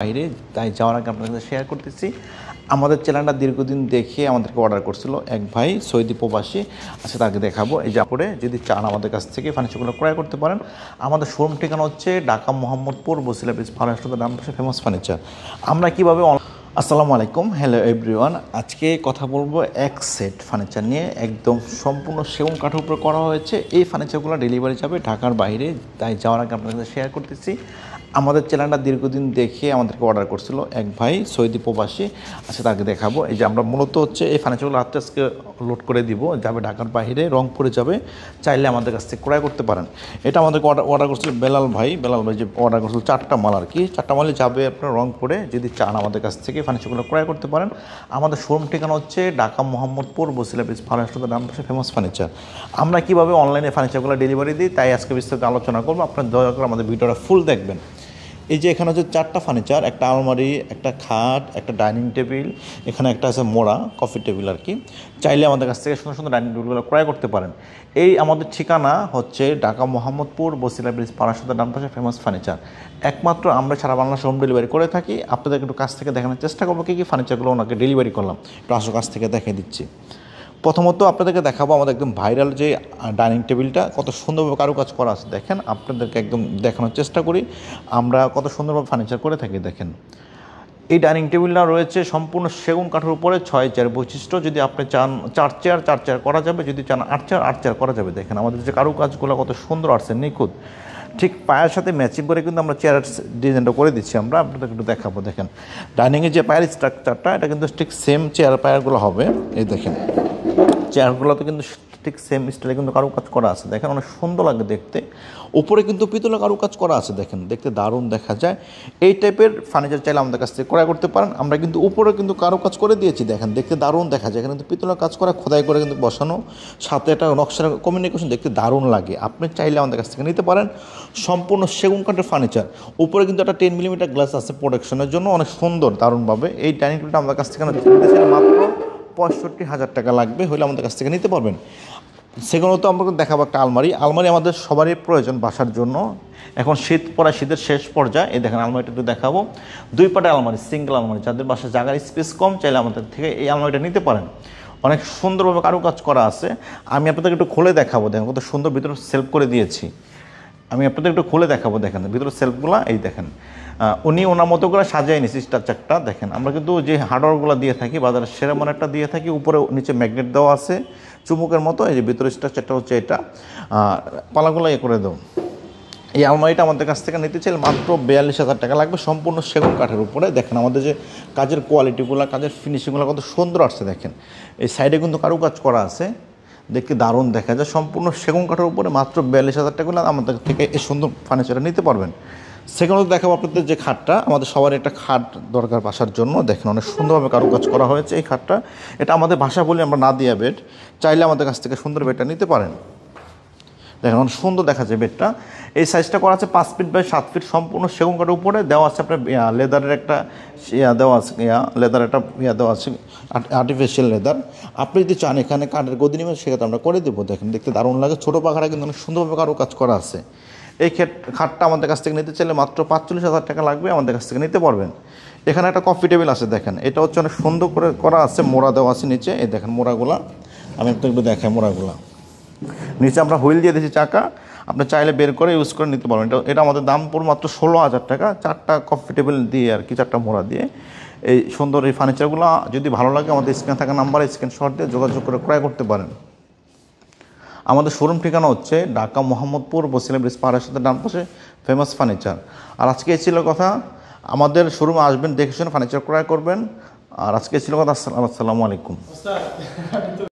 বাইরে তাই যাওয়ার আগে আপনাদের সাথে শেয়ার করতেছি। আমাদের চ্যানেলটা দীর্ঘদিন দেখে আমাদেরকে অর্ডার করছিল এক ভাই সৌদি প্রবাসী। আচ্ছা, তাকে দেখাবো। এই যা করে যদি চান আমাদের কাছ থেকে ফার্নিচারগুলো ক্রয় করতে পারেন। আমাদের শোরুম ঠিকানা হচ্ছে ঢাকা মোহাম্মদপুর বসিলা ব্রিজ ফার হাসপাতাল নাম পাশে ফেমাস ফার্নিচার। আমরা কীভাবে আসসালামু আলাইকুম, হ্যালো এভরিওয়ান। আজকে কথা বলবো এক সেট ফার্নিচার নিয়ে, একদম সম্পূর্ণ সেগুন কাঠের উপরে করা হয়েছে। এই ফার্নিচারগুলো ডেলিভারি যাবে ঢাকার বাইরে, তাই যাওয়ার আগে আপনাদের সাথে শেয়ার করতেছি। আমাদের চ্যানেলটা দীর্ঘদিন দেখে আমাদেরকে অর্ডার করছিল এক ভাই সৌদি প্রবাসী। আচ্ছা, তাকে দেখাবো। এই যে আমরা মূলত হচ্ছে এই ফার্নিচারগুলো আজকে লোড করে দিব, যাবে ঢাকার বাইরে, রংপুরে যাবে। চাইলে আমাদের কাছ থেকে ক্রয় করতে পারেন। এটা আমাদেরকে অর্ডার করছিল বেলাল ভাই যে অর্ডার করছিল 4টা মাল আর কি। 4টা মালে যাবে আপনার রংপুরে। যদি চান আমাদের কাছ থেকে ফার্নিচারগুলো ক্রয় করতে পারেন। আমাদের শোরুম ঠিকানা হচ্ছে ঢাকা মোহাম্মদপুর বসিলা ব্রিজ ফার হাসপাতাল নাম পাশে ফেমাস ফার্নিচার। আমরা কীভাবে অনলাইনে ফার্নিচারগুলো ডেলিভারি দিই তাই আজকে বিস্তারিত আলোচনা করবো। আপনার দয়া করে আমাদের ভিডিওটা ফুল দেখবেন। এই যে এখানে হচ্ছে 4টা ফার্নিচার, একটা আলমারি, একটা খাট, একটা ডাইনিং টেবিল, এখানে একটা আছে মোড়া কফি টেবিল আর কি। চাইলে আমাদের কাছ থেকে সুন্দর সুন্দর ডাইনিং টেবিলগুলো ক্রয় করতে পারেন। এই আমাদের ঠিকানা হচ্ছে ঢাকা মোহাম্মদপুর বসিলা ব্রিজ ফার হাসপাতাল নাম পাশে ফেমাস ফার্নিচার। একমাত্র আমরা সারা বাংলাদেশে হোম ডেলিভারি করে থাকি। আপনাদেরকে একটু কাছ থেকে দেখানোর চেষ্টা করবো কী ফার্নিচারগুলো ওনাকে ডেলিভারি করলাম, একটু আসো কাছ থেকে দেখিয়ে দিচ্ছি। প্রথমত আপনাদেরকে দেখাবো আমাদের একদম ভাইরাল যে ডাইনিং টেবিলটা, কত সুন্দরভাবে কারুকাজ করা আছে দেখেন। আপনাদেরকে একদম দেখানোর চেষ্টা করি আমরা কত সুন্দরভাবে ফার্নিচার করে থাকি দেখেন। এই ডাইনিং টেবিলটা রয়েছে সম্পূর্ণ সেগুন কাঠের উপরে 6 চেয়ার বৈশিষ্ট্য। যদি আপনি চান 4 চেয়ার করা যাবে, যদি চান 8 চেয়ার করা যাবে। দেখেন আমাদের যে কারুকাজগুলো কত সুন্দর আসছে, নিখুঁত। ঠিক পায়ের সাথে ম্যাচিং করে কিন্তু আমরা চেয়ারের ডিজাইনটা করে দিচ্ছি। আমরা আপনাদেরকে একটু দেখাবো। দেখেন ডাইনিংয়ের যে পায়ের স্ট্রাকচারটা, এটা কিন্তু ঠিক সেম চেয়ার পায়ারগুলো হবে। এই দেখেন চেয়ারগুলোতে কিন্তু ঠিক সেম স্টাইলে কিন্তু কারুকাজ করা আছে। দেখেন অনেক সুন্দর লাগে দেখতে। উপরে কিন্তু পিতলের কারুকাজ করা আছে, দেখেন দেখতে দারুণ দেখা যায়। এই টাইপের ফার্নিচার চাইলে আমাদের কাছ থেকে ক্রয় করতে পারেন। আমরা কিন্তু উপরে কিন্তু কারুকাজ করে দিয়েছি, দেখেন দেখতে দারুণ দেখা যায়। এখানে কিন্তু পিতলের কাজ করা, খোদাই করে কিন্তু বসানো, সাথে একটা নকশার কমিউনিকেশন, দেখতে দারুণ লাগে। আপনি চাইলে আমাদের কাছ থেকে নিতে পারেন। সম্পূর্ণ সেগুন কাঠের ফার্নিচার, উপরে কিন্তু একটা 10 মিলিমিটার গ্লাস আছে প্রোটেকশনের জন্য, অনেক সুন্দর দারুণভাবে। এই ডাইনিং টেবিলটা আমাদের কাছ থেকে নিতে চাইলে মাত্র 65,000 টাকা লাগবে, হলে আমাদের কাছ থেকে নিতে পারবেন। সেগুলো তো আমরা দেখাবো একটা আলমারি আমাদের সবারই প্রয়োজন বাসার জন্য। এখন শীত পড়া, শীতের শেষ পর্যায়ে। এই দেখেন আলমারিটা একটু দেখাবো। 2 পাটের আলমারি, সিঙ্গেল আলমারি। যাদের বাসায় জায়গার স্পেস কম, চাইলে আমাদের থেকে এই আলমারিটা নিতে পারেন। অনেক সুন্দরভাবে কারুকাজ করা আছে। আমি আপনাদেরকে একটু খুলে দেখাবো। দেখেন কত সুন্দর ভিতরে সেলফ করে দিয়েছি। আমি আপনাদের একটু খুলে দেখাবো। দেখেন ভিতরে সেলফগুলো, এই দেখেন উনি ওনার মতো করে সাজিয়ে নিয়েছি স্ট্রাকচারটা। দেখেন আমরা কিন্তু যে হার্ডওয়্যারগুলো দিয়ে থাকি বাজারে, সেরকম একটা দিয়ে থাকি। উপরে নিচে ম্যাগনেট দেওয়া আছে চুমুকের মতো। এই যে ভিতরে স্ট্রাকচারটা হচ্ছে এটা, পালাগুলো করে দেবো। এই আলমারিটা আমাদের কাছ থেকে নিতে চাইলে মাত্র 42,000 টাকা লাগবে, সম্পূর্ণ সেগুন কাঠের উপরে। দেখেন আমাদের যে কাজের কোয়ালিটিগুলো, কাজের ফিনিশিংগুলো কত সুন্দর আসছে দেখেন। এই সাইডে কিন্তু কারুকাজ করা আছে, দেখতে দারুণ দেখা যায়। সম্পূর্ণ সেগুন কাঠের উপরে মাত্র 42,000 টাকা আমাদের থেকে এই সুন্দর ফার্নিচারটা নিতে পারবেন। সেখানে দেখাবো আপনাদের যে খাটটা, আমাদের সবার একটা খাট দরকার বাসার জন্য। দেখেন অনেক সুন্দরভাবে কারুকাজ করা হয়েছে এই খাটটা। এটা আমাদের ভাষা বলি আমরা নাদিয়া বেড। চাইলে আমাদের কাছ থেকে সুন্দর বেডটা নিতে পারেন। দেখেন অনেক সুন্দর দেখা যায় বেডটা। এই সাইজটা করা আছে 5 ফিট বাই 7 ফিট, সম্পূর্ণ সেগুন কাঠের উপরে। দেওয়া আছে আপনার লেদারের একটা দেওয়া আছে, লেদার একটা দেওয়া আছে, আর্টিফিশিয়াল লেদার। আপনি যদি চান এখানে কাঠের গদি নেবেন, সেক্ষেত্রে আমরা করে দেবো। দেখেন দেখতে দারুণ লাগে। ছোটো পাখাটা কিন্তু অনেক সুন্দরভাবে কারুকাজ করা আছে। এই খাটটা আমাদের কাছ থেকে নিতে চাইলে মাত্র 45,000 টাকা লাগবে, আমাদের কাছ থেকে নিতে পারবেন। এখানে একটা কফি টেবিল আছে, দেখেন এটা হচ্ছে অনেক সুন্দর করে করা আছে, মোড়া দেওয়া আছে নিচে। এই দেখেন মোড়াগুলা, আমি একটু দেখাই মোড়াগুলা। নিচে আমরা হুইল দিয়ে দিয়েছি চাকা, আপনি চাইলে বের করে ইউজ করে নিতে পারবেন। এটা আমাদের দাম পড়বে মাত্র 16,000 টাকা, 4টা কফি টেবিল দিয়ে আর কি, 4টা মোড়া দিয়ে। এই সুন্দর এই ফার্নিচারগুলো যদি ভালো লাগে আমাদের স্ক্রিনে থাকা নাম্বারে স্ক্রিনশট দিয়ে যোগাযোগ করে ক্রয় করতে পারেন। আমাদের শোরুম ঠিকানা হচ্ছে ঢাকা মোহাম্মদপুর বসিলা ব্রিজ পার হাসপাতাল ডান পাশে ফেমাস ফার্নিচার। আর আজকে ছিল কথা, আমাদের শোরুমে আসবেন, দেখে শুনে ফার্নিচার ক্রয় করবেন। আর আজকে ছিল কথা। আসসালামু আলাইকুম।